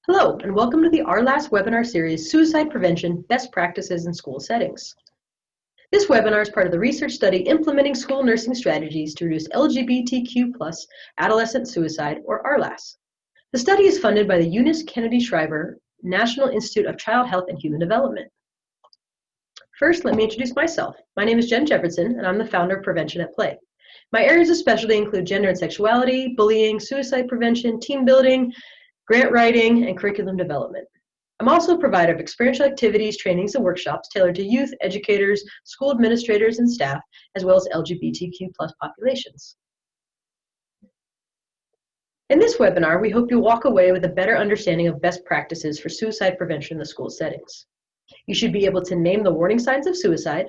Hello, and welcome to the RLAS webinar series, Suicide Prevention, Best Practices in School Settings. This webinar is part of the research study Implementing School Nursing Strategies to Reduce LGBTQ+ Adolescent Suicide, or RLAS. The study is funded by the Eunice Kennedy Shriver National Institute of Child Health and Human Development. First, let me introduce myself. My name is Jen Jefferson, and I'm the founder of Prevention at Play. My areas of specialty include gender and sexuality, bullying, suicide prevention, team building, grant writing, and curriculum development. I'm also a provider of experiential activities, trainings, and workshops tailored to youth, educators, school administrators, and staff, as well as LGBTQ+ populations. In this webinar, we hope you'll walk away with a better understanding of best practices for suicide prevention in the school settings. You should be able to name the warning signs of suicide,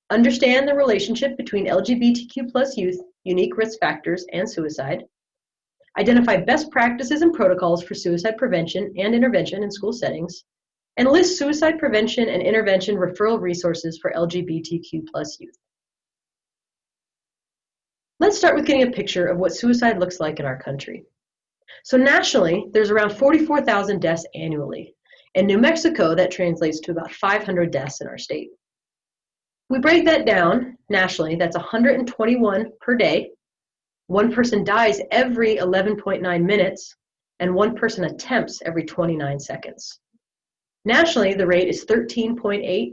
understand the relationship between LGBTQ+ youth, unique risk factors, and suicide, identify best practices and protocols for suicide prevention and intervention in school settings, and list suicide prevention and intervention referral resources for LGBTQ+ youth. Let's start with getting a picture of what suicide looks like in our country. So nationally, there's around 44,000 deaths annually. In New Mexico, that translates to about 500 deaths in our state. We break that down nationally, that's 121 per day. One person dies every 11.9 minutes, and one person attempts every 29 seconds. Nationally, the rate is 13.8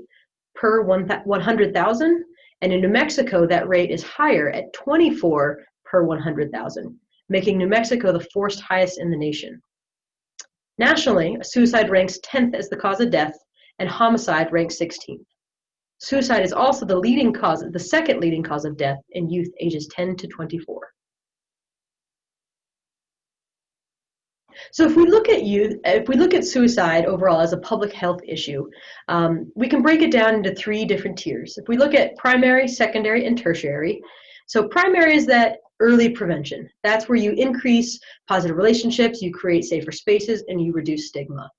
per 100,000, and in New Mexico, that rate is higher at 24 per 100,000, making New Mexico the fourth highest in the nation. Nationally, suicide ranks 10th as the cause of death, and homicide ranks 16th. Suicide is also the second leading cause of death in youth ages 10 to 24. So if we look at suicide overall as a public health issue, we can break it down into three different tiers. If we look at primary, secondary, and tertiary, so primary is that early prevention. That's where you increase positive relationships, you create safer spaces, and you reduce stigma.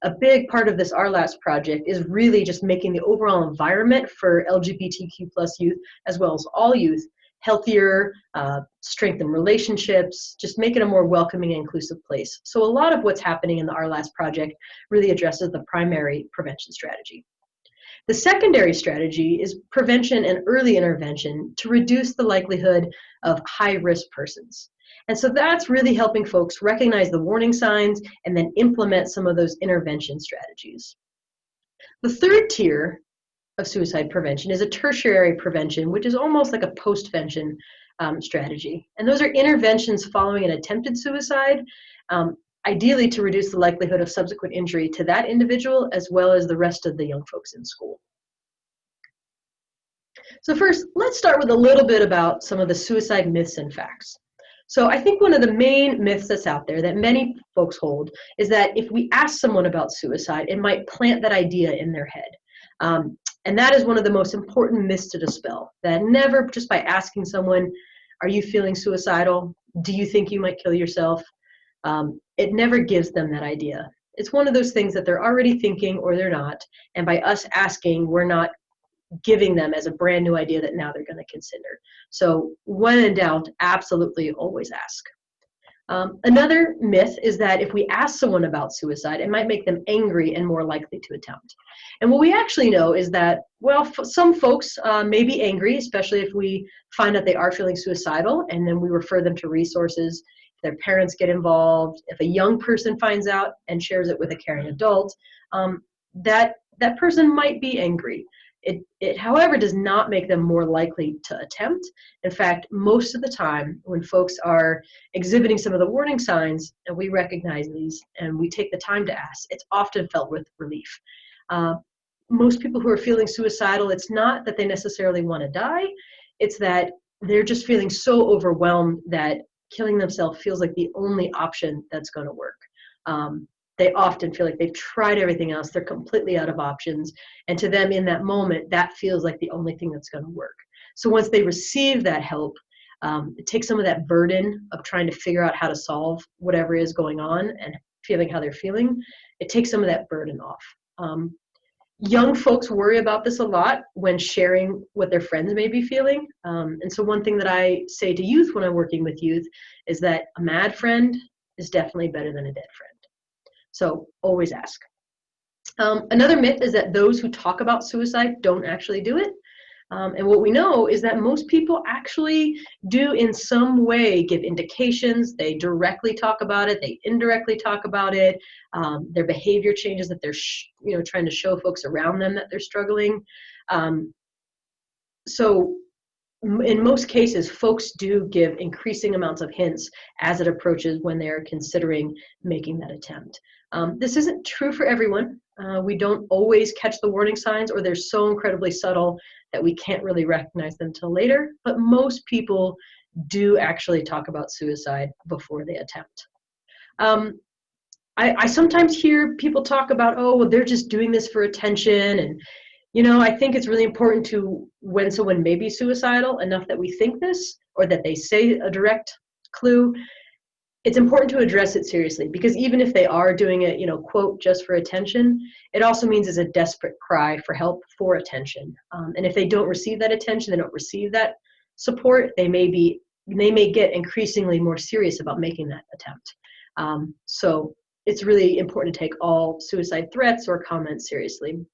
A big part of this RLAS project is really just making the overall environment for LGBTQ+ youth, as well as all youth, healthier, strengthen relationships, just make it a more welcoming and inclusive place. So a lot of what's happening in the RLAS project really addresses the primary prevention strategy. The secondary strategy is prevention and early intervention to reduce the likelihood of high-risk persons. And so that's really helping folks recognize the warning signs and then implement some of those intervention strategies. The third tier of suicide prevention is a tertiary prevention, which is almost like a postvention strategy. And those are interventions following an attempted suicide, ideally to reduce the likelihood of subsequent injury to that individual as well as the rest of the young folks in school. So first, let's start with a little bit about some of the suicide myths and facts. So I think one of the main myths that's out there that many folks hold is that if we ask someone about suicide, it might plant that idea in their head. And that is one of the most important myths to dispel, that never just by asking someone, are you feeling suicidal? Do you think you might kill yourself? It never gives them that idea. It's one of those things that they're already thinking or they're not. And by us asking, we're not giving them as a brand new idea that now they're going to consider. So when in doubt, absolutely always ask. Another myth is that if we ask someone about suicide, it might make them angry and more likely to attempt. And what we actually know is that, well, some folks may be angry, especially if we find that they are feeling suicidal, and then we refer them to resources. If their parents get involved, if a young person finds out and shares it with a caring adult, that person might be angry. It, however, does not make them more likely to attempt. In fact, most of the time when folks are exhibiting some of the warning signs and we recognize these and we take the time to ask, it's often felt with relief. Most people who are feeling suicidal, it's not that they necessarily want to die, it's that they're just feeling so overwhelmed that killing themselves feels like the only option that's going to work. They often feel like they've tried everything else, they're completely out of options, and to them in that moment, that feels like the only thing that's going to work. So once they receive that help, it takes some of that burden of trying to figure out how to solve whatever is going on and feeling how they're feeling. It takes some of that burden off. Young folks worry about this a lot when sharing what their friends may be feeling. And so one thing that I say to youth when I'm working with youth is that a mad friend is definitely better than a dead friend. So always ask. Another myth is that those who talk about suicide don't actually do it. And what we know is that most people actually do in some way give indications. They directly talk about it, they indirectly talk about it. Their behavior changes, that they're trying to show folks around them that they're struggling. So in most cases, folks do give increasing amounts of hints as it approaches when they are considering making that attempt. This isn't true for everyone. We don't always catch the warning signs, or they're so incredibly subtle that we can't really recognize them till later, but most people do actually talk about suicide before they attempt. I sometimes hear people talk about, oh, well, they're just doing this for attention, and I think it's really important to, when someone may be suicidal, enough that we think this, or that they say a direct clue, it's important to address it seriously, because even if they are doing it, quote, just for attention, it also means it's a desperate cry for help, for attention. And if they don't receive that attention, they don't receive that support, they may get increasingly more serious about making that attempt. So it's really important to take all suicide threats or comments seriously.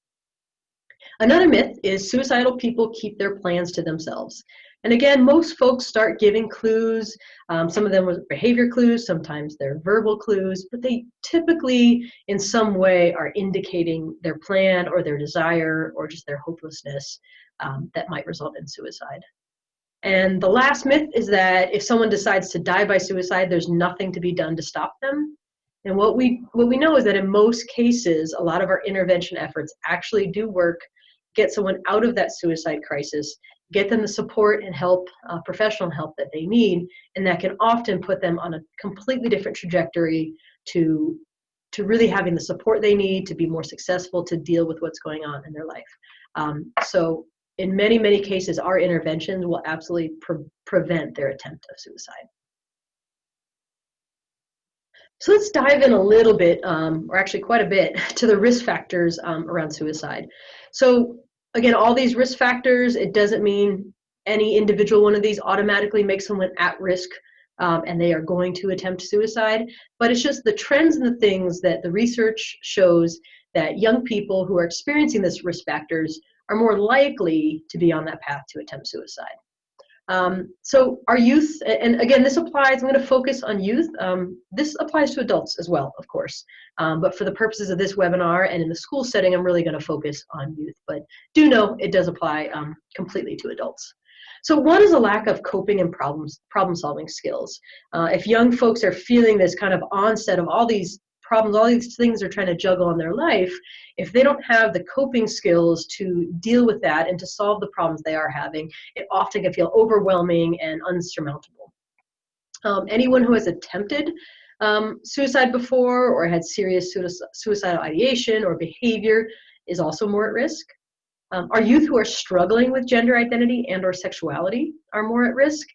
Another myth is suicidal people keep their plans to themselves. And again, most folks start giving clues. Some of them are behavior clues, sometimes they're verbal clues, but they typically in some way are indicating their plan or their desire or just their hopelessness that might result in suicide. And the last myth is that if someone decides to die by suicide, there's nothing to be done to stop them. And what we know is that in most cases, a lot of our intervention efforts actually do work, get someone out of that suicide crisis, get them the support and help, professional help that they need, and that can often put them on a completely different trajectory to really having the support they need to be more successful, to deal with what's going on in their life. So in many, many cases, our interventions will absolutely prevent their attempt of suicide. So let's dive in a little bit, or actually quite a bit, to the risk factors around suicide. So again, all these risk factors, it doesn't mean any individual one of these automatically makes someone at risk and they are going to attempt suicide, but it's just the trends and the things that the research shows that young people who are experiencing these risk factors are more likely to be on that path to attempt suicide. So our youth, and again, this applies, I'm going to focus on youth. This applies to adults as well, of course. But for the purposes of this webinar and in the school setting, I'm really going to focus on youth. But do know it does apply completely to adults. So one is a lack of coping and problem-solving skills. If young folks are feeling this kind of onset of all these problems, all these things they're trying to juggle in their life, if they don't have the coping skills to deal with that and to solve the problems they are having, it often can feel overwhelming and unsurmountable. Anyone who has attempted suicide before or had serious suicidal ideation or behavior is also more at risk. Our youth who are struggling with gender identity and or sexuality are more at risk.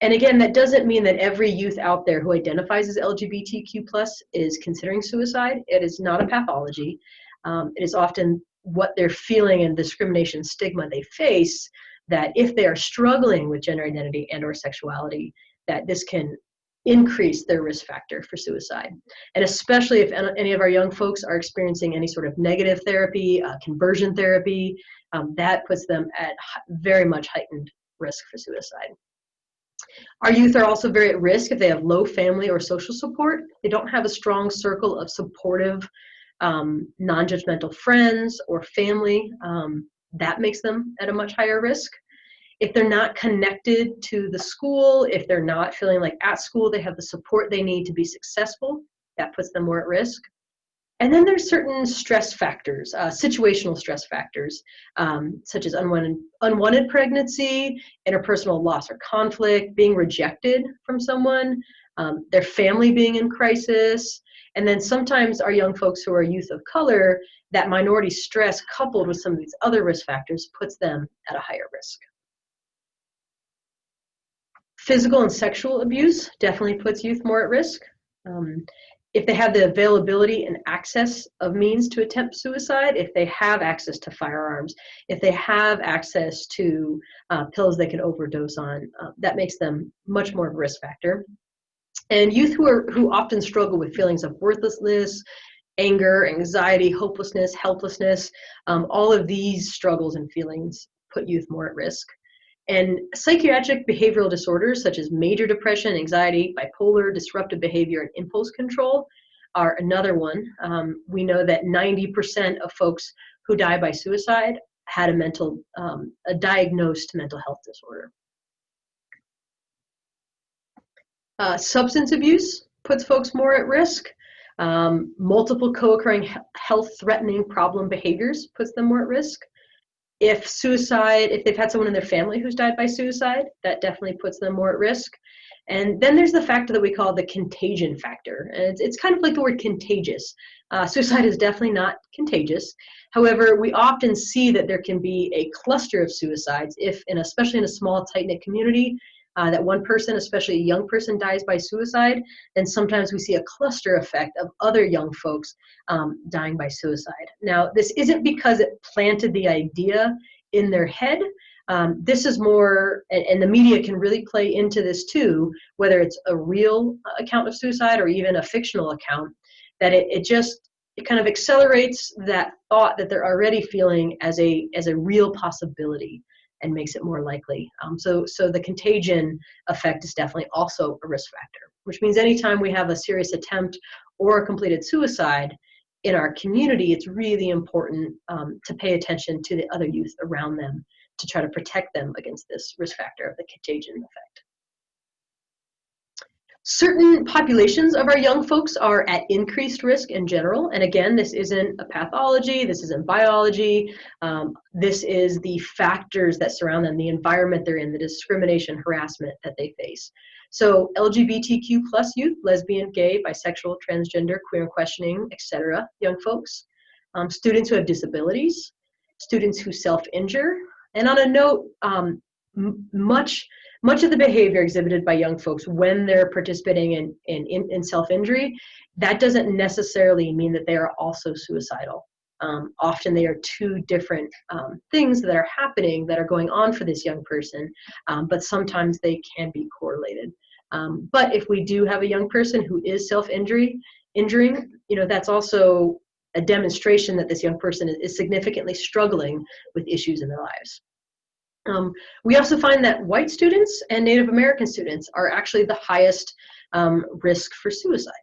And again, that doesn't mean that every youth out there who identifies as LGBTQ+ is considering suicide. It is not a pathology. It is often what they're feeling and discrimination stigma they face, that if they are struggling with gender identity and or sexuality, that this can increase their risk factor for suicide. And especially if any of our young folks are experiencing any sort of negative therapy, conversion therapy, that puts them at very much heightened risk for suicide. Our youth are also very at risk if they have low family or social support. They don't have a strong circle of supportive, non-judgmental friends or family. That makes them at a much higher risk. If they're not connected to the school, if they're not feeling like at school they have the support they need to be successful, that puts them more at risk. And then there's certain stress factors, situational stress factors, such as unwanted pregnancy, interpersonal loss or conflict, being rejected from someone, their family being in crisis, and then sometimes our young folks who are youth of color, that minority stress coupled with some of these other risk factors puts them at a higher risk. Physical and sexual abuse definitely puts youth more at risk. If they have the availability and access of means to attempt suicide, if they have access to firearms, if they have access to pills they can overdose on, that makes them much more of a risk factor. And youth who often struggle with feelings of worthlessness, anger, anxiety, hopelessness, helplessness, all of these struggles and feelings put youth more at risk. And psychiatric behavioral disorders such as major depression, anxiety, bipolar, disruptive behavior, and impulse control are another one. We know that 90% of folks who die by suicide had a diagnosed mental health disorder. Substance abuse puts folks more at risk. Multiple co-occurring health-threatening problem behaviors puts them more at risk. If they've had someone in their family who's died by suicide, that definitely puts them more at risk. And then there's the factor that we call the contagion factor. And it's kind of like the word contagious. Suicide is definitely not contagious. However, we often see that there can be a cluster of suicides especially in a small, tight-knit community, that one person, especially a young person, dies by suicide, then sometimes we see a cluster effect of other young folks dying by suicide. Now, this isn't because it planted the idea in their head. This is more, and the media can really play into this too, whether it's a real account of suicide or even a fictional account, that it kind of accelerates that thought that they're already feeling as a real possibility and makes it more likely. So the contagion effect is definitely also a risk factor, which means anytime we have a serious attempt or a completed suicide in our community, it's really important to pay attention to the other youth around them to try to protect them against this risk factor of the contagion effect. Certain populations of our young folks are at increased risk in general. And again, this isn't a pathology, this isn't biology. This is the factors that surround them, the environment they're in, the discrimination, harassment that they face. So LGBTQ plus youth, lesbian, gay, bisexual, transgender, queer and questioning, etc., young folks. Students who have disabilities, students who self-injure. And on a note, much of the behavior exhibited by young folks when they're participating in self-injury, that doesn't necessarily mean that they are also suicidal. Often they are two different things that are happening that are going on for this young person, but sometimes they can be correlated. But if we do have a young person who is self-injuring, that's also a demonstration that this young person is significantly struggling with issues in their lives. We also find that white students and Native American students are actually the highest risk for suicide.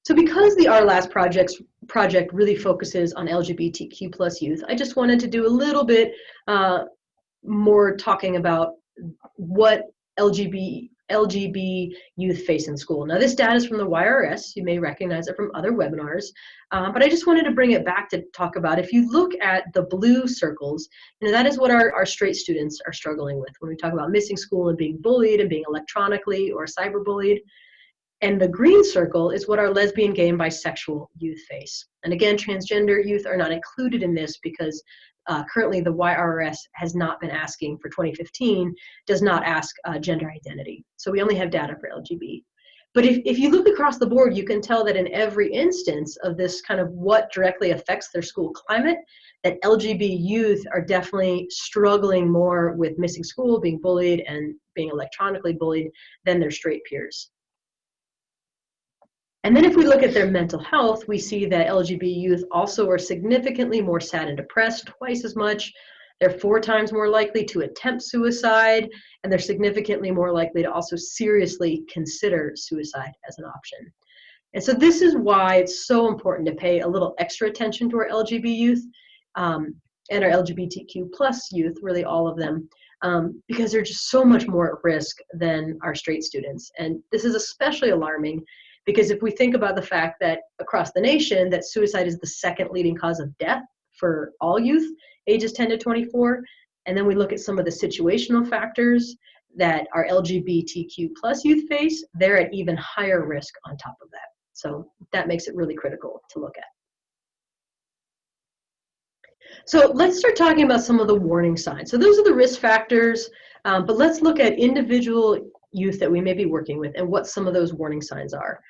So because the RLAS project really focuses on LGBTQ plus youth, I just wanted to do a little bit more talking about what LGB youth face in school. Now this data is from the YRS. You may recognize it from other webinars, but I just wanted to bring it back to talk about, if you look at the blue circles, that is what our straight students are struggling with when we talk about missing school and being bullied and being electronically or cyberbullied. And the green circle is what our lesbian, gay, and bisexual youth face. And again, transgender youth are not included in this because currently the YRS has not been asking for 2015, does not ask gender identity. So we only have data for LGB. But if you look across the board, you can tell that in every instance of this kind of what directly affects their school climate, that LGB youth are definitely struggling more with missing school, being bullied, and being electronically bullied than their straight peers. And then if we look at their mental health, we see that LGB youth also are significantly more sad and depressed, twice as much. They're 4 times more likely to attempt suicide, and they're significantly more likely to also seriously consider suicide as an option. And so this is why it's so important to pay a little extra attention to our LGB youth and our LGBTQ plus youth, really all of them, because they're just so much more at risk than our straight students. And this is especially alarming because if we think about the fact that across the nation that suicide is the second leading cause of death for all youth ages 10 to 24, and then we look at some of the situational factors that our LGBTQ plus youth face, they're at even higher risk on top of that. So that makes it really critical to look at. So let's start talking about some of the warning signs. So those are the risk factors, but let's look at individual youth that we may be working with and what some of those warning signs are.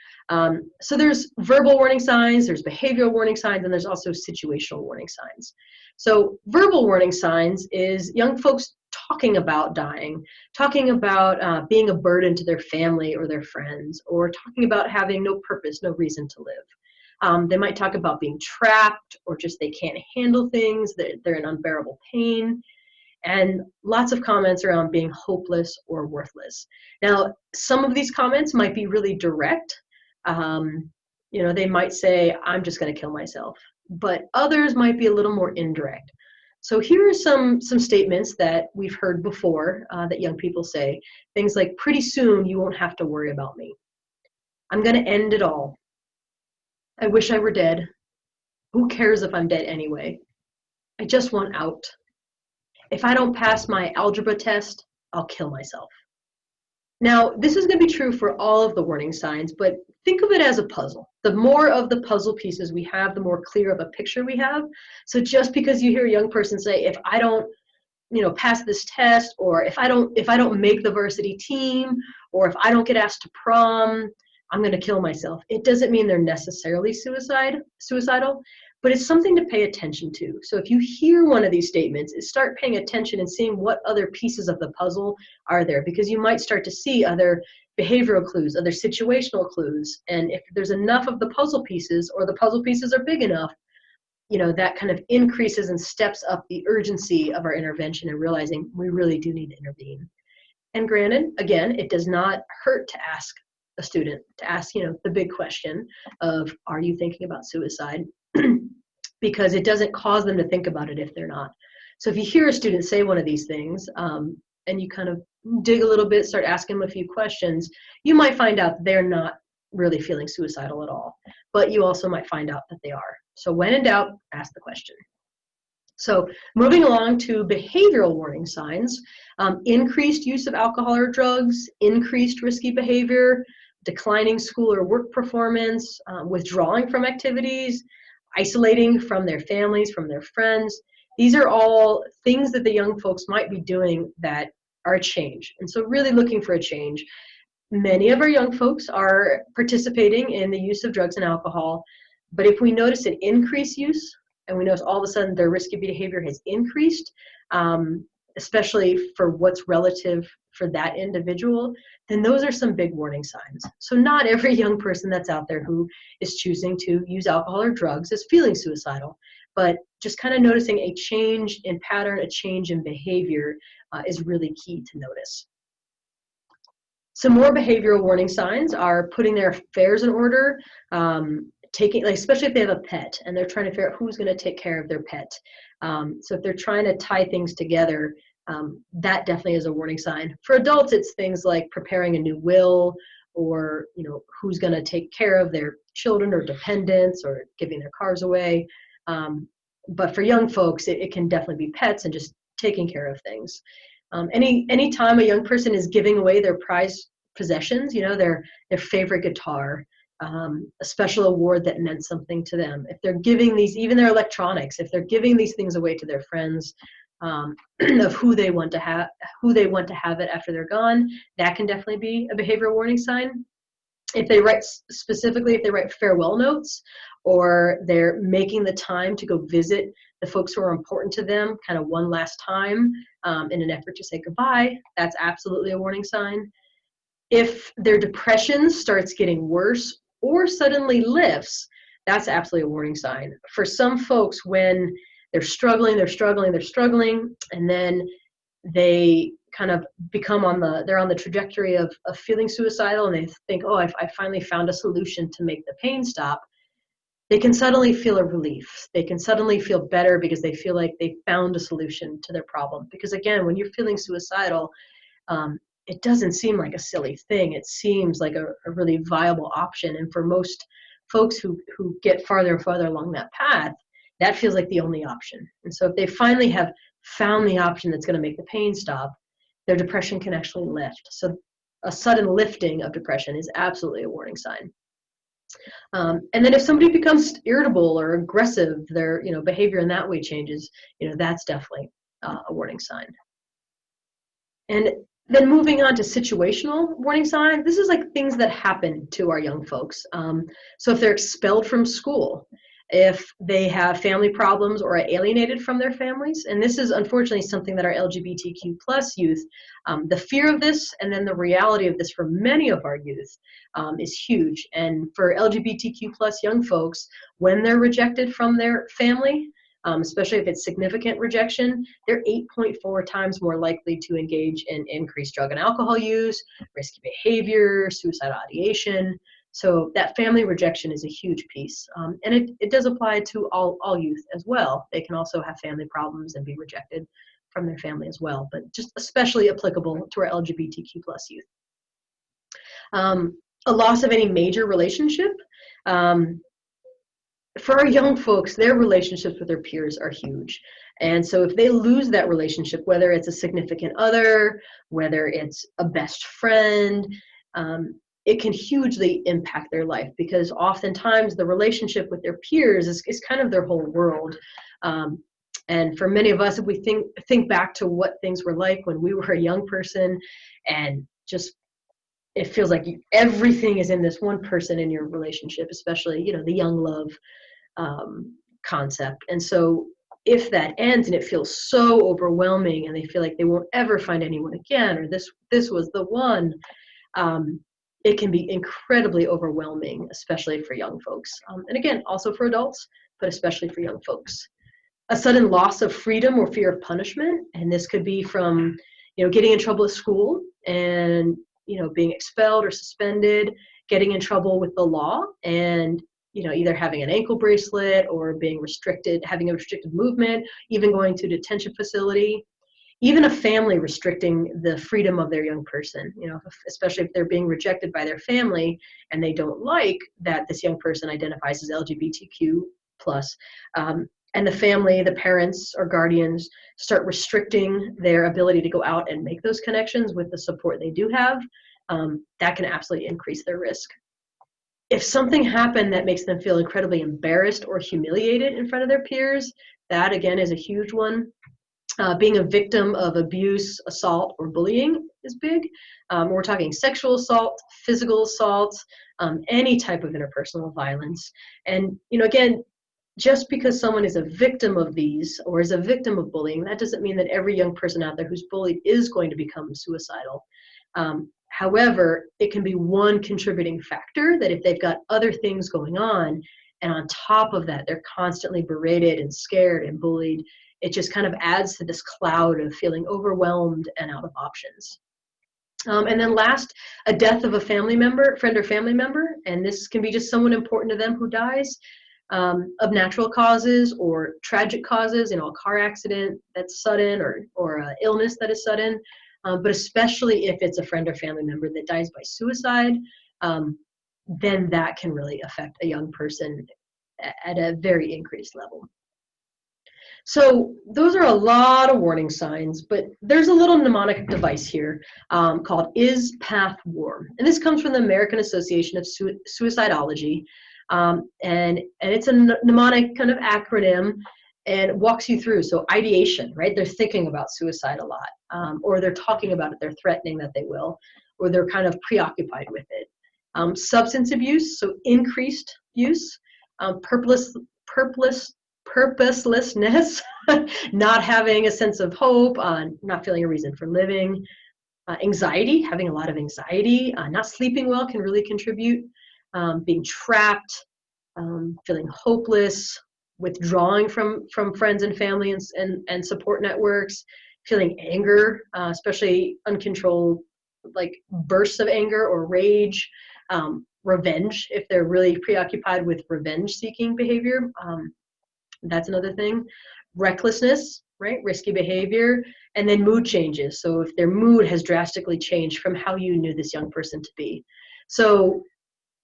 So there's verbal warning signs, there's behavioral warning signs, and there's also situational warning signs. So verbal warning signs is young folks talking about dying, talking about being a burden to their family or their friends, or talking about having no purpose, no reason to live. They might talk about being trapped, or just they can't handle things, they're in unbearable pain, and lots of comments around being hopeless or worthless. Now, some of these comments might be really direct. They might say, I'm just going to kill myself. But others might be a little more indirect. So here are some statements that we've heard before that young people say. Things like, pretty soon you won't have to worry about me. I'm going to end it all. I wish I were dead. Who cares if I'm dead anyway? I just want out. If I don't pass my algebra test, I'll kill myself. Now, this is going to be true for all of the warning signs, but think of it as a puzzle. The more of the puzzle pieces we have, the more clear of a picture we have. So just because you hear a young person say, if I don't, pass this test, or if I don't make the varsity team, or if I don't get asked to prom, I'm going to kill myself. It doesn't mean they're necessarily suicidal, but it's something to pay attention to. So if you hear one of these statements, start paying attention and seeing what other pieces of the puzzle are there, because you might start to see other behavioral clues, other situational clues. And if there's enough of the puzzle pieces, or the puzzle pieces are big enough, that kind of increases and steps up the urgency of our intervention and realizing we really do need to intervene. And granted, again, it does not hurt to ask a student, to ask, the big question of, are you thinking about suicide? Because it doesn't cause them to think about it if they're not. So if you hear a student say one of these things, and you kind of dig a little bit, start asking them a few questions, you might find out they're not really feeling suicidal at all. But you also might find out that they are. So when in doubt, ask the question. So moving along to behavioral warning signs, increased use of alcohol or drugs, increased risky behavior, declining school or work performance, withdrawing from activities, isolating from their families, from their friends. These are all things that the young folks might be doing that are a change. And so really looking for a change. Many of our young folks are participating in the use of drugs and alcohol, but if we notice an increased use, and we notice all of a sudden their risky behavior has increased, especially for what's relative for that individual, then those are some big warning signs. So not every young person that's out there who is choosing to use alcohol or drugs is feeling suicidal, but just kind of noticing a change in pattern, a change in behavior is really key to notice. Some more behavioral warning signs are putting their affairs in order, especially if they have a pet and they're trying to figure out who's going to take care of their pet. So if they're trying to tie things together, that definitely is a warning sign. For adults, it's things like preparing a new will, or who's going to take care of their children or dependents, or giving their cars away. But for young folks, it can definitely be pets and just taking care of things. Any time a young person is giving away their prized possessions, their favorite guitar, a special award that meant something to them, if they're giving these, even their electronics, if they're giving these things away to their friends, of who they want to have it after they're gone, that can definitely be a behavioral warning sign. If they write farewell notes, or they're making the time to go visit the folks who are important to them kind of one last time in an effort to say goodbye, that's absolutely a warning sign. If their depression starts getting worse or suddenly lifts, that's absolutely a warning sign. For some folks, when they're struggling, and then they kind of they're on the trajectory of feeling suicidal, and they think, oh, I finally found a solution to make the pain stop, they can suddenly feel a relief. They can suddenly feel better because they feel like they found a solution to their problem. Because again, when you're feeling suicidal, it doesn't seem like a silly thing. It seems like a really viable option. And for most folks who get farther and farther along that path, that feels like the only option. And so if they finally have found the option that's going to make the pain stop, their depression can actually lift. So a sudden lifting of depression is absolutely a warning sign. And then if somebody becomes irritable or aggressive, their behavior in that way changes, that's definitely a warning sign. And then moving on to situational warning signs, this is like things that happen to our young folks. So if they're expelled from school, if they have family problems or are alienated from their families. And this is unfortunately something that our LGBTQ plus youth, the fear of this and then the reality of this for many of our youth is huge. And for LGBTQ plus young folks, when they're rejected from their family, especially if it's significant rejection, they're 8.4 times more likely to engage in increased drug and alcohol use, risky behavior, suicidal ideation. So that family rejection is a huge piece. And it does apply to all youth as well. They can also have family problems and be rejected from their family as well, but just especially applicable to our LGBTQ plus youth. A loss of any major relationship. For our young folks, their relationships with their peers are huge. And so if they lose that relationship, whether it's a significant other, whether it's a best friend, it can hugely impact their life, because oftentimes the relationship with their peers is kind of their whole world. And for many of us, if we think back to what things were like when we were a young person, and just it feels like everything is in this one person in your relationship, especially, you know, the young love concept. And so if that ends and it feels so overwhelming and they feel like they won't ever find anyone again, or this was the one, it can be incredibly overwhelming, especially for young folks. And again, also for adults, but especially for young folks. A sudden loss of freedom or fear of punishment, and this could be from, you know, getting in trouble at school and, you know, being expelled or suspended, getting in trouble with the law, and, you know, either having an ankle bracelet or being restricted, having a restricted movement, even going to a detention facility, even a family restricting the freedom of their young person, you know, especially if they're being rejected by their family and they don't like that this young person identifies as LGBTQ plus. And the family, the parents or guardians start restricting their ability to go out and make those connections with the support they do have, that can absolutely increase their risk. If something happened that makes them feel incredibly embarrassed or humiliated in front of their peers, that again is a huge one. Being a victim of abuse, assault, or bullying is big. We're talking sexual assault, physical assault, any type of interpersonal violence. And, you know, again, just because someone is a victim of these or is a victim of bullying, that doesn't mean that every young person out there who's bullied is going to become suicidal. However, it can be one contributing factor that if they've got other things going on, and on top of that, they're constantly berated and scared and bullied, it just kind of adds to this cloud of feeling overwhelmed and out of options. And then last, a death of a family member, friend or family member, and this can be just someone important to them who dies. Of natural causes or tragic causes, you know, a car accident that's sudden or illness that is sudden, but especially if it's a friend or family member that dies by suicide, then that can really affect a young person at a very increased level. So those are a lot of warning signs, but there's a little mnemonic device here called Is Path Warm? And this comes from the American Association of Suicidology. And it's a mnemonic kind of acronym, and it walks you through. So ideation, right? They're thinking about suicide a lot, or they're talking about it, they're threatening that they will, or they're kind of preoccupied with it. Substance abuse, so increased use. Purposelessness, not having a sense of hope, not feeling a reason for living. Anxiety, having a lot of anxiety, not sleeping well can really contribute. Being trapped, feeling hopeless, withdrawing from friends and family and support networks, feeling anger, especially uncontrolled, like bursts of anger or rage, revenge, if they're really preoccupied with revenge-seeking behavior, that's another thing. Recklessness, right, risky behavior, and then mood changes. So if their mood has drastically changed from how you knew this young person to be. So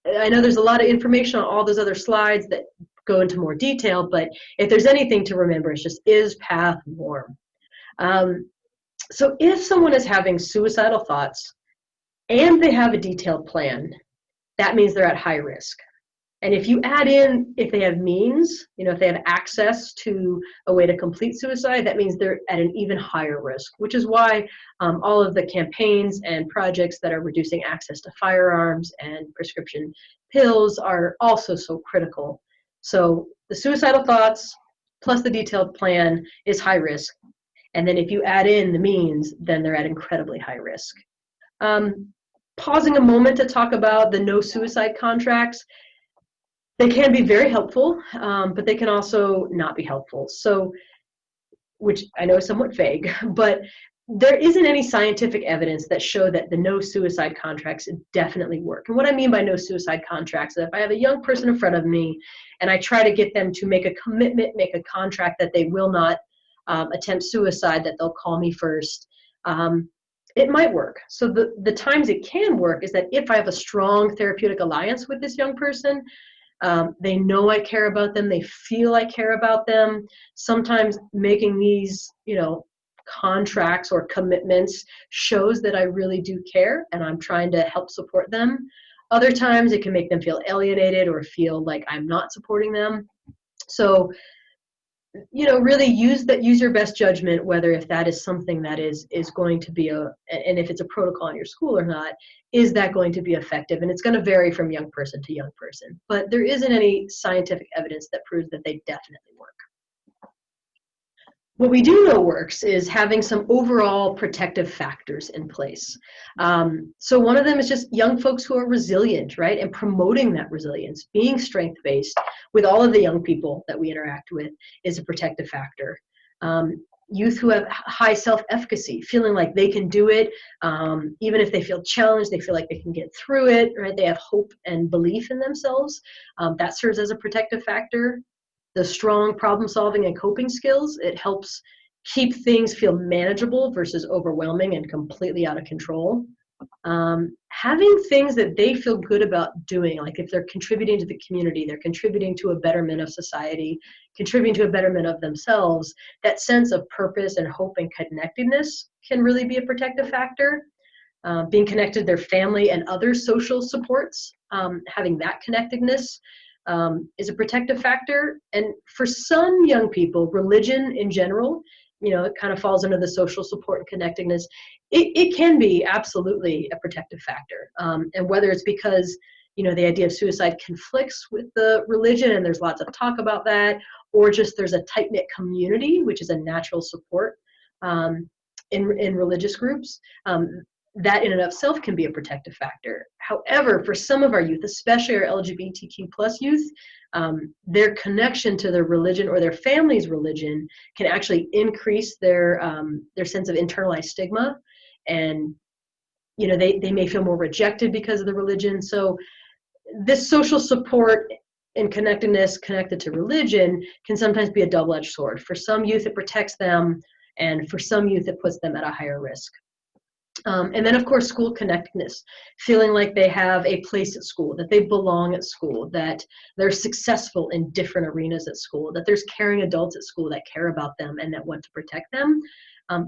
I know there's a lot of information on all those other slides that go into more detail, but if there's anything to remember, it's just, is path warm? So if someone is having suicidal thoughts and they have a detailed plan, that means they're at high risk. And if you add in, if they have means, you know, if they have access to a way to complete suicide, that means they're at an even higher risk, which is why all of the campaigns and projects that are reducing access to firearms and prescription pills are also so critical. So the suicidal thoughts plus the detailed plan is high risk. And then if you add in the means, then they're at incredibly high risk. Pausing a moment to talk about the no suicide contracts, they can be very helpful, but they can also not be helpful. So, which I know is somewhat vague, but there isn't any scientific evidence that show that the no suicide contracts definitely work. And what I mean by no suicide contracts is if I have a young person in front of me and I try to get them to make a commitment, make a contract that they will not attempt suicide, that they'll call me first, it might work. So the times it can work is that if I have a strong therapeutic alliance with this young person, they know I care about them, they feel I care about them. Sometimes making these, contracts or commitments shows that I really do care and I'm trying to help support them. Other times it can make them feel alienated or feel like I'm not supporting them. So, really use your best judgment, whether if that is something that is going to be and if it's a protocol in your school or not, is that going to be effective? And it's going to vary from young person to young person, but there isn't any scientific evidence that proves that they definitely work. What we do know works is having some overall protective factors in place. So one of them is just young folks who are resilient, right? And promoting that resilience, being strength-based with all of the young people that we interact with is a protective factor. Youth who have high self-efficacy, feeling like they can do it, even if they feel challenged, they feel like they can get through it, right? They have hope and belief in themselves. That serves as a protective factor. The strong problem solving and coping skills, it helps keep things feel manageable versus overwhelming and completely out of control. Having things that they feel good about doing, like if they're contributing to the community, they're contributing to a betterment of society, contributing to a betterment of themselves, that sense of purpose and hope and connectedness can really be a protective factor. Being connected to their family and other social supports, having that connectedness is a protective factor. And for some young people, religion in general, it kind of falls under the social support and connectedness. It can be absolutely a protective factor. And whether it's because, the idea of suicide conflicts with the religion and there's lots of talk about that, or just there's a tight-knit community, which is a natural support in religious groups, that in and of itself can be a protective factor. However, for some of our youth, especially our LGBTQ plus youth, their connection to their religion or their family's religion can actually increase their sense of internalized stigma, and they may feel more rejected because of the religion. So this social support and connectedness connected to religion can sometimes be a double-edged sword. For some youth, it protects them, and for some youth, it puts them at a higher risk. And then, of course, school connectedness, feeling like they have a place at school, that they belong at school, that they're successful in different arenas at school, that there's caring adults at school that care about them and that want to protect them.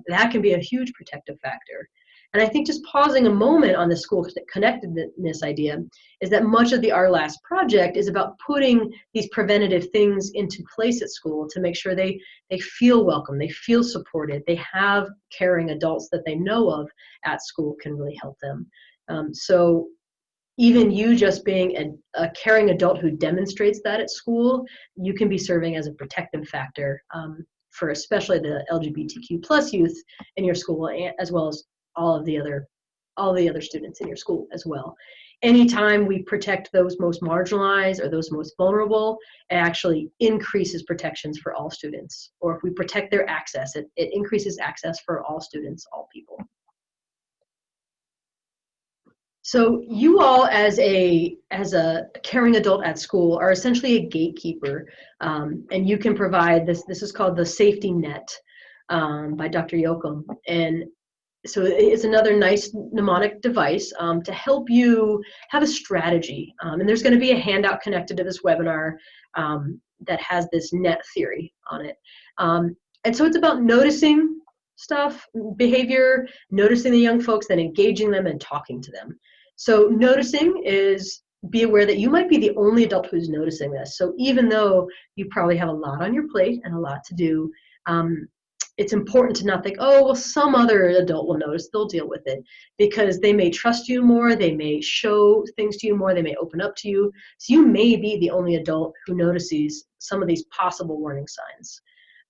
That can be a huge protective factor. And I think just pausing a moment on the school connectedness idea is that much of the RLAS project is about putting these preventative things into place at school to make sure they feel welcome, they feel supported, they have caring adults that they know of at school can really help them. So even you just being a caring adult who demonstrates that at school, you can be serving as a protective factor for especially the LGBTQ plus youth in your school, as well as all the other students in your school as well. Anytime we protect those most marginalized or those most vulnerable, it actually increases protections for all students. Or if we protect their access, it increases access for all students, all people. So you all as a caring adult at school are essentially a gatekeeper, and you can provide this is called the safety net by Dr. Yoakum. And so it's another nice mnemonic device to help you have a strategy. And there's going to be a handout connected to this webinar that has this net theory on it. And so it's about noticing stuff, behavior, noticing the young folks, then engaging them and talking to them. So noticing is be aware that you might be the only adult who's noticing this. So even though you probably have a lot on your plate and a lot to do, it's important to not think, oh, well, some other adult will notice, they'll deal with it, because they may trust you more, they may show things to you more, they may open up to you. So you may be the only adult who notices some of these possible warning signs.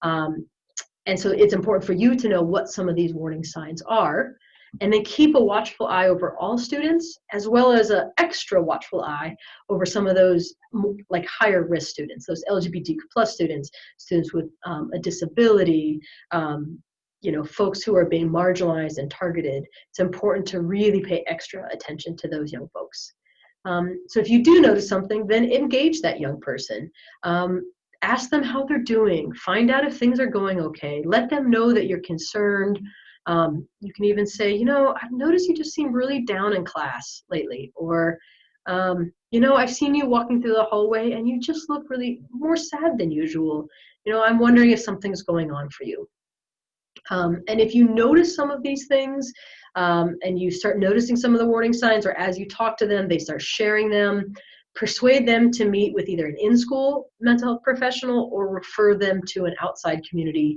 And so it's important for you to know what some of these warning signs are, and then keep a watchful eye over all students, as well as an extra watchful eye over some of those like higher risk students, those LGBTQ plus students, students with a disability, folks who are being marginalized and targeted. It's important to really pay extra attention to those young folks. So if you do notice something, then engage that young person. Ask them how they're doing. Find out if things are going okay. Let them know that you're concerned. You can even say, I've noticed you just seem really down in class lately. Or, I've seen you walking through the hallway and you just look really more sad than usual. I'm wondering if something's going on for you. And if you notice some of these things, and you start noticing some of the warning signs, or as you talk to them, they start sharing them, persuade them to meet with either an in-school mental health professional or refer them to an outside community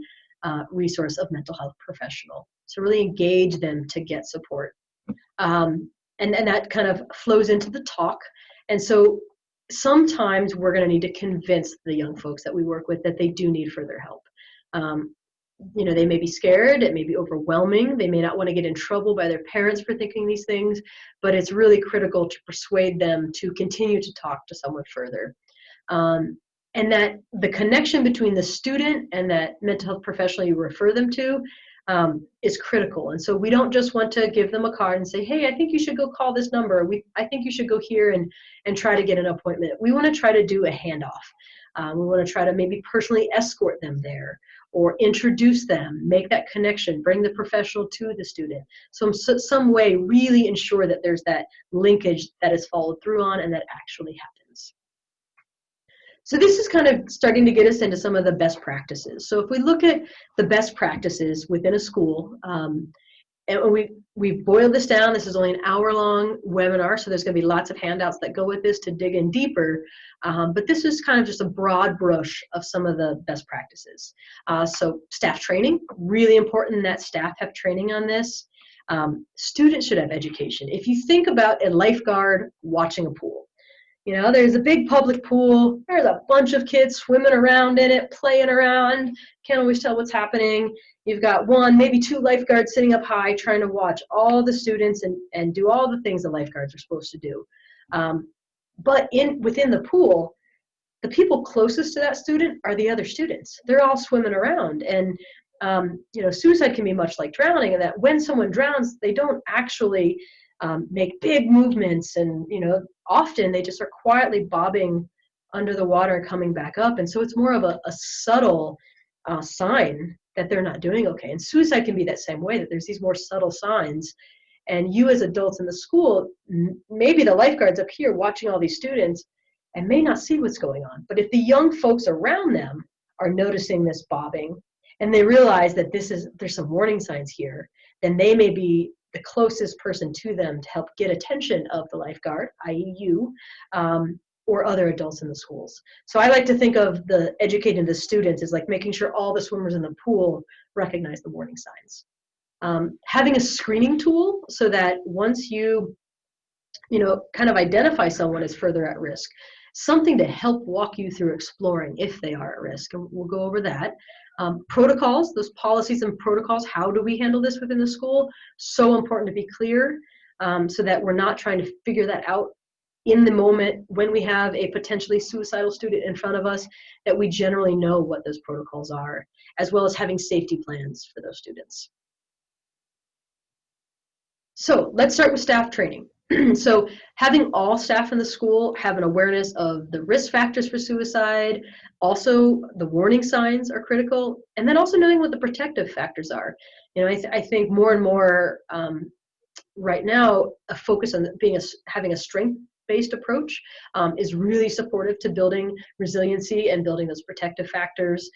resource of mental health professional. So really engage them to get support. And that kind of flows into the talk. And so sometimes we're going to need to convince the young folks that we work with that they do need further help. They may be scared, it may be overwhelming, they may not want to get in trouble by their parents for thinking these things, but it's really critical to persuade them to continue to talk to someone further. And that the connection between the student and that mental health professional you refer them to is critical. And so we don't just want to give them a card and say, hey, I think you should go call this number. I think you should go here and try to get an appointment. We want to try to do a handoff. We want to try to maybe personally escort them there, or introduce them, make that connection, bring the professional to the student. So some way really ensure that there's that linkage that is followed through on and that actually happens. So this is kind of starting to get us into some of the best practices. So if we look at the best practices within a school, and we've boiled this down. This is only an hour-long webinar, so there's going to be lots of handouts that go with this to dig in deeper. But this is kind of just a broad brush of some of the best practices. So staff training, really important that staff have training on this. Students should have education. If you think about a lifeguard watching a pool, there's a big public pool, there's a bunch of kids swimming around in it, playing around, can't always tell what's happening. You've got one, maybe two lifeguards sitting up high trying to watch all the students and do all the things the lifeguards are supposed to do. But within the pool, the people closest to that student are the other students. They're all swimming around. And suicide can be much like drowning, in that when someone drowns, they don't actually make big movements, and often they just are quietly bobbing under the water and coming back up. And so it's more of a subtle sign that they're not doing okay. And suicide can be that same way, that there's these more subtle signs. And you as adults in the school, maybe the lifeguard's up here watching all these students and may not see what's going on. But if the young folks around them are noticing this bobbing and they realize that there's some warning signs here, then they may be the closest person to them to help get attention of the lifeguard, i.e. you, or other adults in the schools. So I like to think of the educating the students as like making sure all the swimmers in the pool recognize the warning signs. Having a screening tool so that once you kind of identify someone as further at risk, something to help walk you through exploring if they are at risk. And we'll go over that. Protocols, those policies and protocols, how do we handle this within the school? So important to be clear, so that we're not trying to figure that out in the moment when we have a potentially suicidal student in front of us, that we generally know what those protocols are, as well as having safety plans for those students. So let's start with staff training. So having all staff in the school have an awareness of the risk factors for suicide, also the warning signs are critical, and then also knowing what the protective factors are. I think more and more right now, a focus on having a strength-based approach is really supportive to building resiliency and building those protective factors.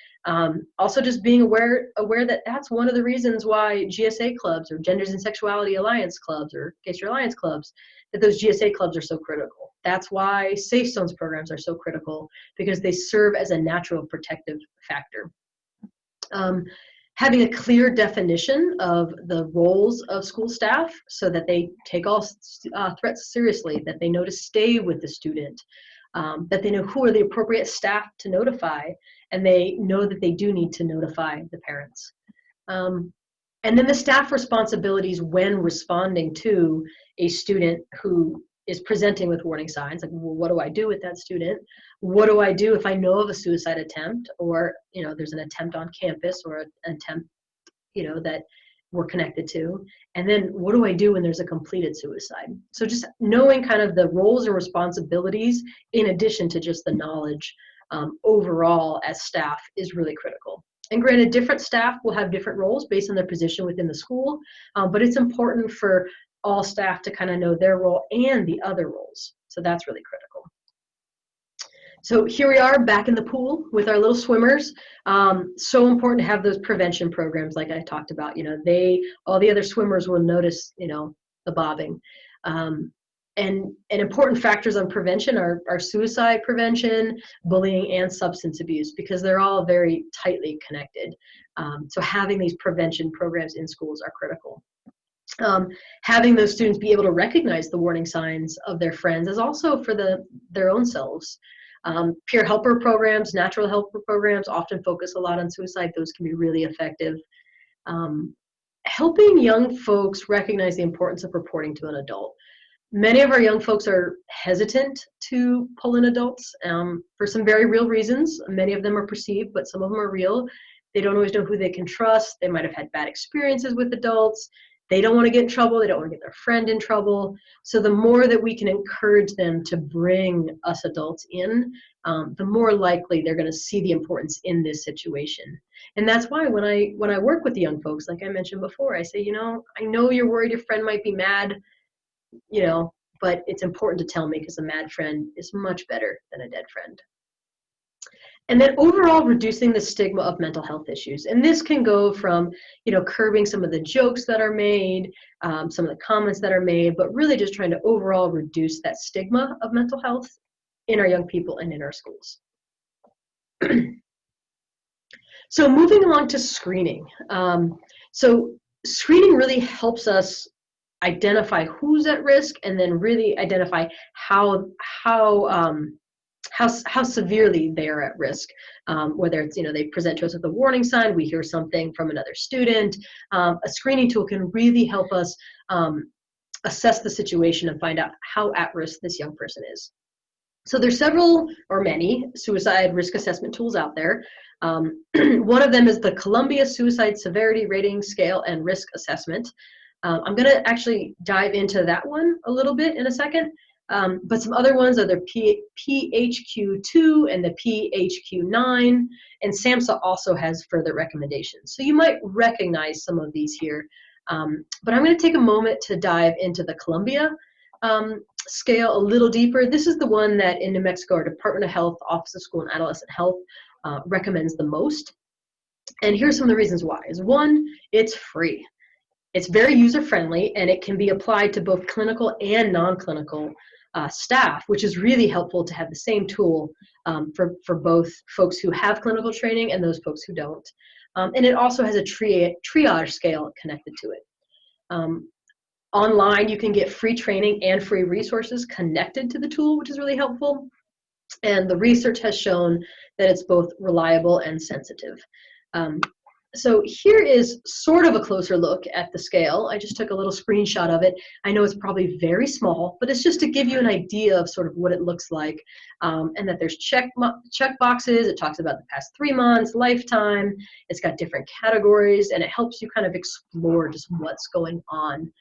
Also just being aware that that's one of the reasons why GSA clubs, or Genders and Sexuality Alliance clubs, or Gay Straight Alliance clubs, that those GSA clubs are so critical. That's why Safe Zones programs are so critical, because they serve as a natural protective factor. Having a clear definition of the roles of school staff so that they take all threats seriously, that they know to stay with the student, that they know who are the appropriate staff to notify, and they know that they do need to notify the parents. And then the staff responsibilities when responding to a student who is presenting with warning signs, like, well, what do I do with that student? What do I do if I know of a suicide attempt, or there's an attempt on campus, or an attempt that we're connected to? And then what do I do when there's a completed suicide? So just knowing kind of the roles and responsibilities in addition to just the knowledge overall as staff is really critical. And granted, different staff will have different roles based on their position within the school, but it's important for all staff to kind of know their role and the other roles. So that's really critical. So here we are back in the pool with our little swimmers. So important to have those prevention programs like I talked about. All the other swimmers will notice, the bobbing. And important factors on prevention are suicide prevention, bullying, and substance abuse, because they're all very tightly connected. So having these prevention programs in schools are critical. Having those students be able to recognize the warning signs of their friends is also for their own selves. Peer helper programs, natural helper programs often focus a lot on suicide. Those can be really effective. Helping young folks recognize the importance of reporting to an adult. Many of our young folks are hesitant to pull in adults for some very real reasons. Many of them are perceived, but some of them are real. They don't always know who they can trust. They might have had bad experiences with adults. They don't want to get in trouble. They don't want to get their friend in trouble. So the more that we can encourage them to bring us adults in, the more likely they're going to see the importance in this situation. And that's why when I work with the young folks, like I mentioned before, I say, I know you're worried your friend might be mad, but it's important to tell me, because a mad friend is much better than a dead friend. And then overall reducing the stigma of mental health issues. And this can go from, curbing some of the jokes that are made, some of the comments that are made, but really just trying to overall reduce that stigma of mental health in our young people and in our schools. So moving along to screening. So screening really helps us identify who's at risk, and then really identify how severely they are at risk. Whether it's, they present to us with a warning sign, we hear something from another student. A screening tool can really help us assess the situation and find out how at risk this young person is. So there's several or many suicide risk assessment tools out there. One of them is the Columbia Suicide Severity Rating Scale and Risk Assessment. I'm going to actually dive into that one a little bit in a second. But some other ones are the PHQ-2 and the PHQ-9, and SAMHSA also has further recommendations. So you might recognize some of these here. But I'm going to take a moment to dive into the Columbia scale a little deeper. This is the one that in New Mexico, our Department of Health, Office of School and Adolescent Health recommends the most. And here's some of the reasons why. One, it's free. It's very user-friendly, and it can be applied to both clinical and non-clinical staff, which is really helpful to have the same tool for both folks who have clinical training and those folks who don't. And it also has a triage scale connected to it. Online, you can get free training and free resources connected to the tool, which is really helpful. And the research has shown that it's both reliable and sensitive. So here is sort of a closer look at the scale. I just took a little screenshot of it. I know it's probably very small, but it's just to give you an idea of sort of what it looks like, and that there's check boxes. It talks about the past 3 months, lifetime. It's got different categories, and it helps you kind of explore just what's going on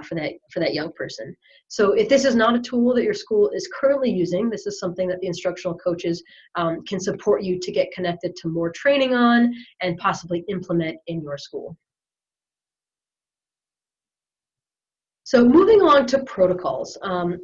for that young person. So if this is not a tool that your school is currently using, this is something that the instructional coaches can support you to get connected to more training on and possibly implement in your school. So moving along to protocols.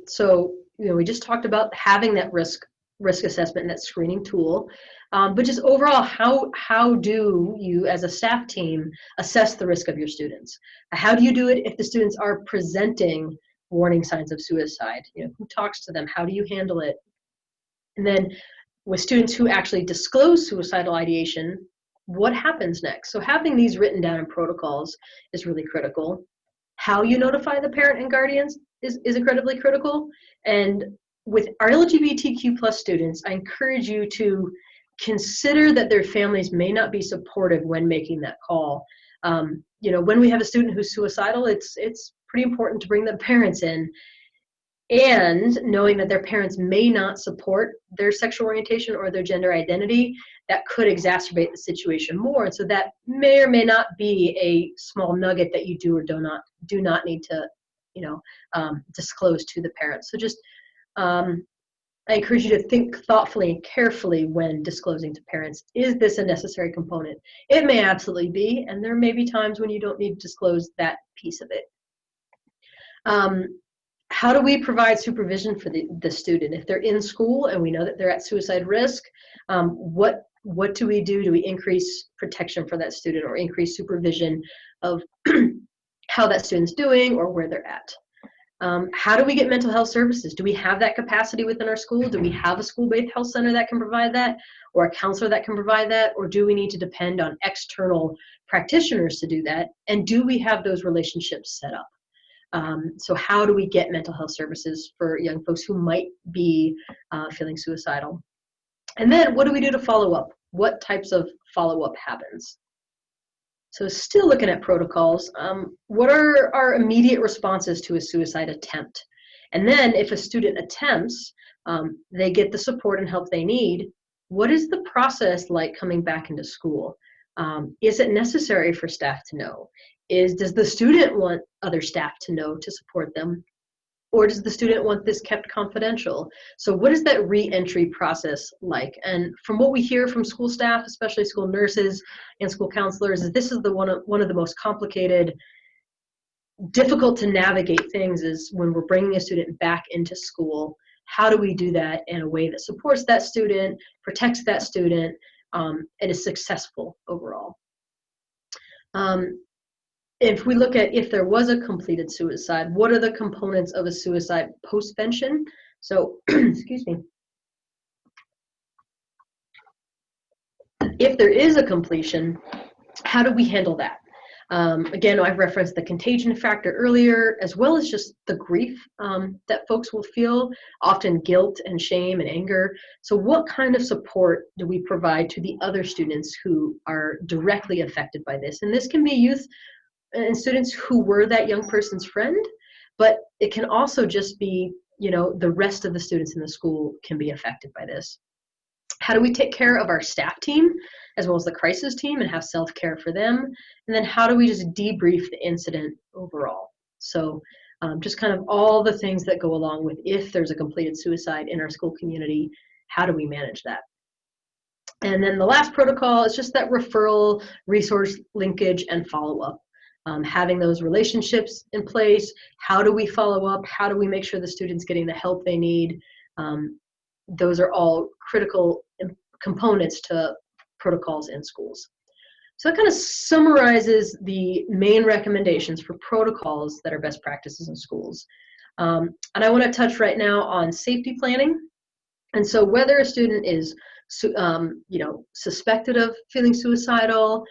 So we just talked about having that risk assessment and that screening tool, but just overall, how do you as a staff team assess the risk of your students? How do you do it if the students are presenting warning signs of suicide? Who talks to them? How do you handle it? And then with students who actually disclose suicidal ideation, what happens next? So having these written down in protocols is really critical. How you notify the parent and guardians is incredibly critical. And with our LGBTQ plus students, I encourage you to consider that their families may not be supportive when making that call. When we have a student who's suicidal, it's pretty important to bring the parents in, and knowing that their parents may not support their sexual orientation or their gender identity, that could exacerbate the situation more. And so that may or may not be a small nugget that you do or do not need to, disclose to the parents. So just, I encourage you to think thoughtfully and carefully when disclosing to parents. Is this a necessary component? It may absolutely be, and there may be times when you don't need to disclose that piece of it. How do we provide supervision for the student? If they're in school and we know that they're at suicide risk, what do we do? Do we increase protection for that student or increase supervision of how that student's doing or where they're at? How do we get mental health services? Do we have that capacity within our school? Do we have a school-based health center that can provide that, or a counselor that can provide that? Or do we need to depend on external practitioners to do that? And do we have those relationships set up? So how do we get mental health services for young folks who might be feeling suicidal? And then what do we do to follow up? What types of follow-up happens? So still looking at protocols, what are our immediate responses to a suicide attempt? And then if a student attempts, they get the support and help they need, what is the process like coming back into school? Is it necessary for staff to know? Does the student want other staff to know to support them? Or does the student want this kept confidential? So what is that re-entry process like? And from what we hear from school staff, especially school nurses and school counselors, is this is one of the most complicated, difficult to navigate things is when we're bringing a student back into school. How do we do that in a way that supports that student, protects that student, and is successful overall? If we look at if there was a completed suicide, what are the components of a suicide postvention? So, excuse me. If there is a completion, how do we handle that? Again, I've referenced the contagion factor earlier, as well as just the grief that folks will feel, often guilt and shame and anger. So what kind of support do we provide to the other students who are directly affected by this? And this can be youth and students who were that young person's friend, but it can also just be, the rest of the students in the school can be affected by this. How do we take care of our staff team as well as the crisis team and have self-care for them? And then how do we just debrief the incident overall? So just kind of all the things that go along with if there's a completed suicide in our school community, how do we manage that? And then the last protocol is just that referral, resource linkage, and follow-up. Having those relationships in place. How do we follow up? How do we make sure the student's getting the help they need? Those are all critical components to protocols in schools. So that kind of summarizes the main recommendations for protocols that are best practices in schools. And I want to touch right now on safety planning. And so whether a student is suspected of feeling suicidal,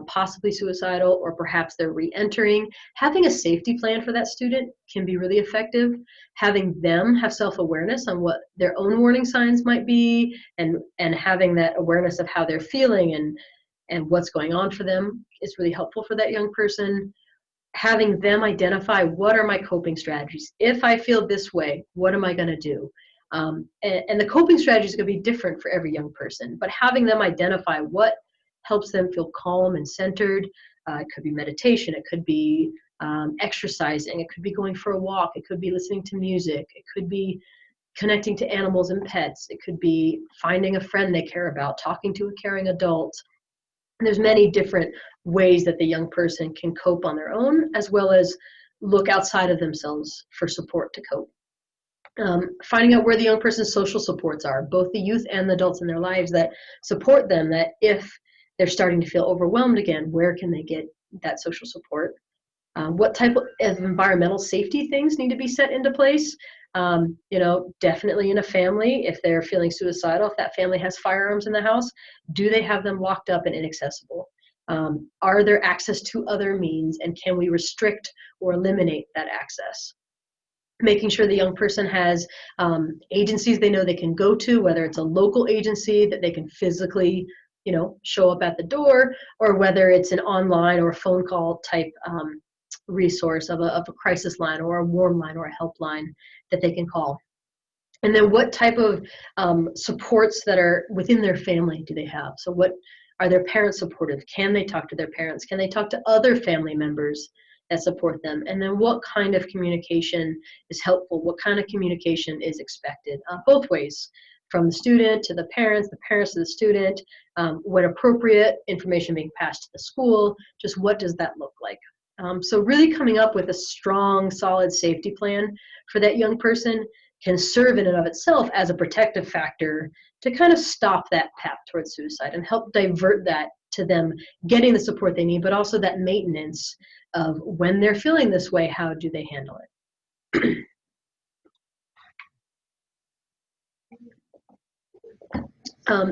possibly suicidal, or perhaps they're re-entering, having a safety plan for that student can be really effective. Having them have self-awareness on what their own warning signs might be, and having that awareness of how they're feeling and what's going on for them is really helpful for that young person. Having them identify, what are my coping strategies? If I feel this way, what am I going to do? And the coping strategy is going to be different for every young person, but having them identify what helps them feel calm and centered. It could be meditation, it could be exercising, it could be going for a walk, it could be listening to music, it could be connecting to animals and pets, it could be finding a friend they care about, talking to a caring adult. And there's many different ways that the young person can cope on their own, as well as look outside of themselves for support to cope. Finding out where the young person's social supports are, both the youth and the adults in their lives that support them, that if they're starting to feel overwhelmed again, where can they get that social support? What type of environmental safety things need to be set into place? You know, definitely in a family, if they're feeling suicidal, if that family has firearms in the house, do they have them locked up and inaccessible? Are there access to other means, and can we restrict or eliminate that access? Making sure the young person has agencies they know they can go to, whether it's a local agency that they can physically, you know, show up at the door, or whether it's an online or phone call type resource of a crisis line or a warm line or a helpline that they can call. And then what type of supports that are within their family do they have? So what are their parents supportive? Can they talk to their parents? Can they talk to other family members that support them? And then what kind of communication is helpful? What kind of communication is expected? Both ways, from the student to the parents to the student, when appropriate, information being passed to the school, just what does that look like? So really coming up with a strong, solid safety plan for that young person can serve in and of itself as a protective factor to kind of stop that path towards suicide and help divert that to them getting the support they need, but also that maintenance of when they're feeling this way, how do they handle it?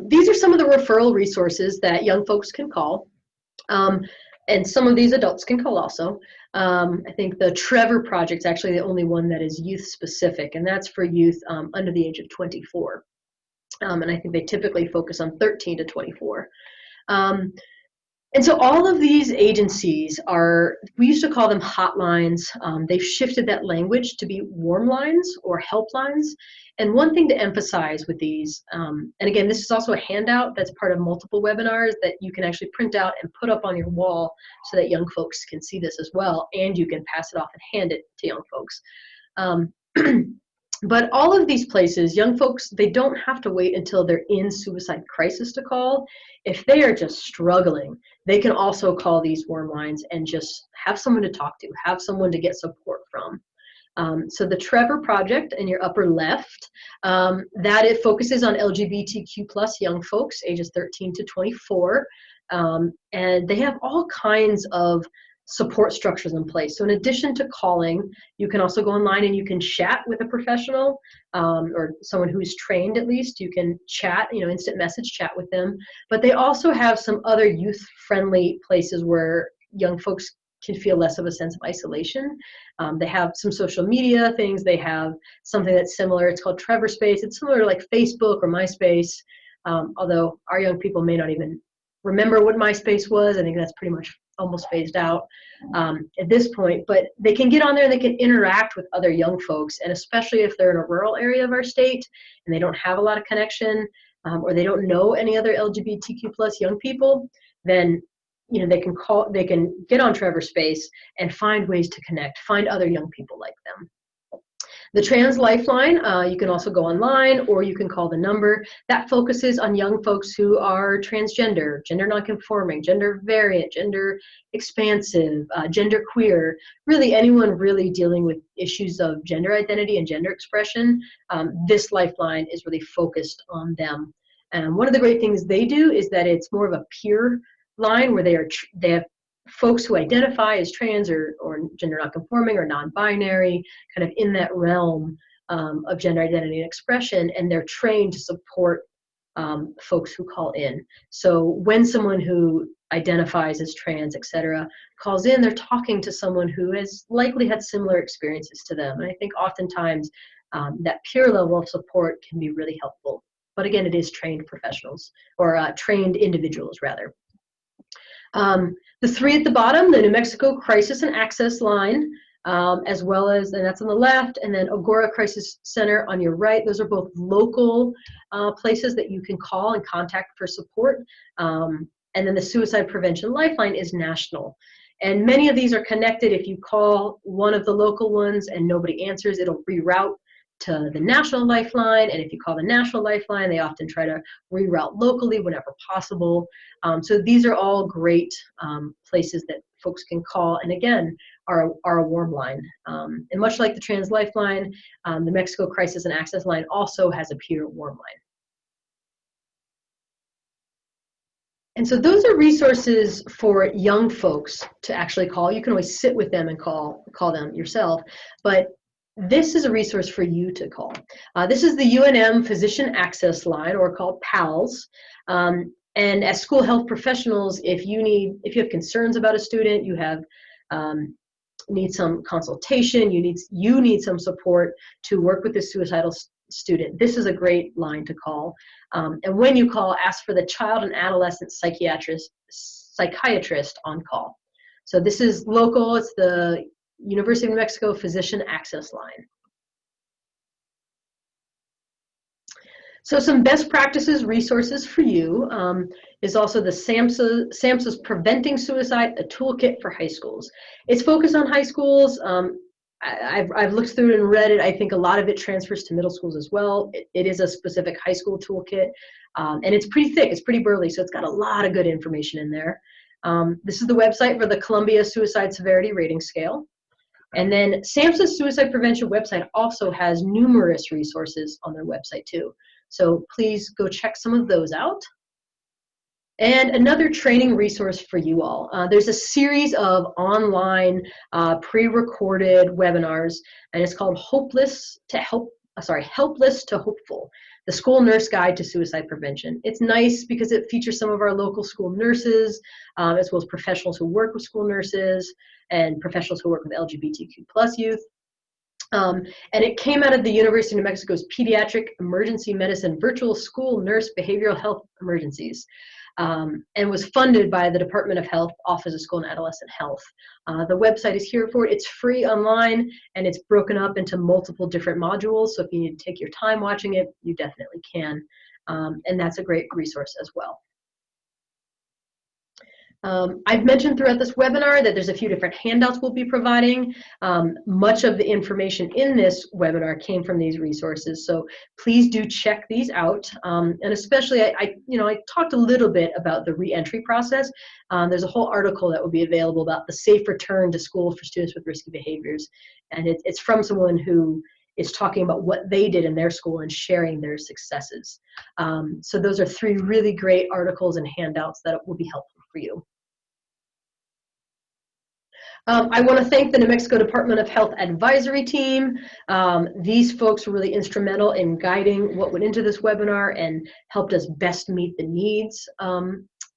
These are some of the referral resources that young folks can call. And some of these adults can call also. I think the Trevor Project is actually the only one that is youth specific, and that's for youth under the age of 24. And I think they typically focus on 13 to 24. And so all of these agencies are, we used to call them hotlines. They've shifted that language to be warm lines or helplines. And one thing to emphasize with these, and again, this is also a handout that's part of multiple webinars that you can actually print out and put up on your wall so that young folks can see this as well, and you can pass it off and hand it to young folks. But all of these places, young folks, they don't have to wait until they're in suicide crisis to call. If they are just struggling, they can also call these warm lines and just have someone to talk to, have someone to get support from. So the Trevor Project in your upper left, that it focuses on LGBTQ plus young folks, ages 13 to 24. And they have all kinds of support structures in place. So in addition to calling, you can also go online and you can chat with a professional or someone who is trained at least. You can chat, you know, instant message chat with them. But they also have some other youth-friendly places where young folks can feel less of a sense of isolation. They have some social media things. They have something that's similar. It's called Trevor Space. It's similar to like Facebook or MySpace, although our young people may not even remember what MySpace was. I think that's pretty much almost phased out at this point, but they can get on there and they can interact with other young folks, and especially if they're in a rural area of our state and they don't have a lot of connection or they don't know any other LGBTQ plus young people, then you know they can get on Trevor Space and find ways to connect, find other young people like them. The Trans Lifeline, you can also go online or you can call the number. That focuses on young folks who are transgender, gender nonconforming, gender variant, gender expansive, gender queer, really anyone really dealing with issues of gender identity and gender expression. This lifeline is really focused on them. And one of the great things they do is that it's more of a peer line where they have folks who identify as trans or gender nonconforming or non-binary, kind of in that realm of gender identity and expression, and they're trained to support folks who call in. So when someone who identifies as trans, etc., calls in, they're talking to someone who has likely had similar experiences to them. And I think oftentimes that peer level of support can be really helpful. But again, it is trained professionals, or trained individuals, rather. The three at the bottom, the New Mexico Crisis and Access Line, as well as, and that's on the left, and then Agora Crisis Center on your right. Those are both local places that you can call and contact for support. And then the Suicide Prevention Lifeline is national. And many of these are connected. If you call one of the local ones and nobody answers, it'll reroute to the national lifeline, and if you call the national lifeline, they often try to reroute locally whenever possible. So these are all great places that folks can call, and again, are a warm line. And much like the Trans Lifeline, the Mexico Crisis and Access Line also has a peer warm line. And so those are resources for young folks to actually call. You can always sit with them and call them yourself, but this is a resource for you to call. This is the UNM Physician Access Line, or called PALS. And as school health professionals, if you have concerns about a student, you have need some consultation, you need some support to work with the suicidal student, this is a great line to call. And when you call, ask for the child and adolescent psychiatrist on call. So this is local, it's the University of New Mexico Physician Access Line. So some best practices resources for you is also the SAMHSA's Preventing Suicide, a toolkit for high schools. It's focused on high schools. I've looked through it and read it. I think a lot of it transfers to middle schools as well. It is a specific high school toolkit, and it's pretty thick. It's pretty burly, so it's got a lot of good information in there. This is the website for the Columbia Suicide Severity Rating Scale. And then SAMHSA's Suicide Prevention website also has numerous resources on their website too. So please go check some of those out. And another training resource for you all. There's a series of online pre-recorded webinars, and it's called Helpless to Hopeful, the School Nurse Guide to Suicide Prevention. It's nice because it features some of our local school nurses, as well as professionals who work with school nurses and professionals who work with LGBTQ+ youth. And it came out of the University of New Mexico's Pediatric Emergency Medicine Virtual School Nurse Behavioral Health Emergencies, and was funded by the Department of Health Office of School and Adolescent Health. The website is here for it. It's free online, and it's broken up into multiple different modules, so if you need to take your time watching it, you definitely can. And that's a great resource as well. I've mentioned throughout this webinar that there's a few different handouts we'll be providing. Much of the information in this webinar came from these resources, so please do check these out. And especially, I talked a little bit about the re-entry process. There's a whole article that will be available about the safe return to school for students with risky behaviors, and it's from someone who is talking about what they did in their school and sharing their successes. So those are 3 really great articles and handouts that will be helpful for you. I want to thank the New Mexico Department of Health Advisory Team. These folks were really instrumental in guiding what went into this webinar and helped us best meet the needs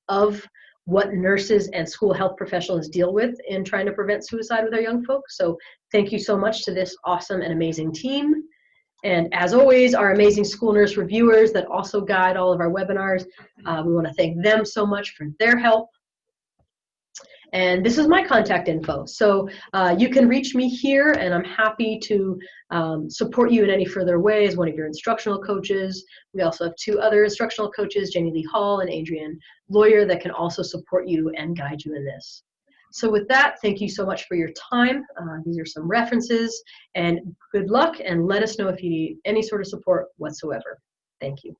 of what nurses and school health professionals deal with in trying to prevent suicide with our young folks. So thank you so much to this awesome and amazing team. And as always, our amazing school nurse reviewers that also guide all of our webinars. We want to thank them so much for their help. And this is my contact info. So you can reach me here, and I'm happy to support you in any further ways. One of your instructional coaches. We also have 2 other instructional coaches, Jenny Lee Hall and Adrienne Lawyer, that can also support you and guide you in this. So with that, thank you so much for your time. These are some references, and good luck, and let us know if you need any sort of support whatsoever. Thank you.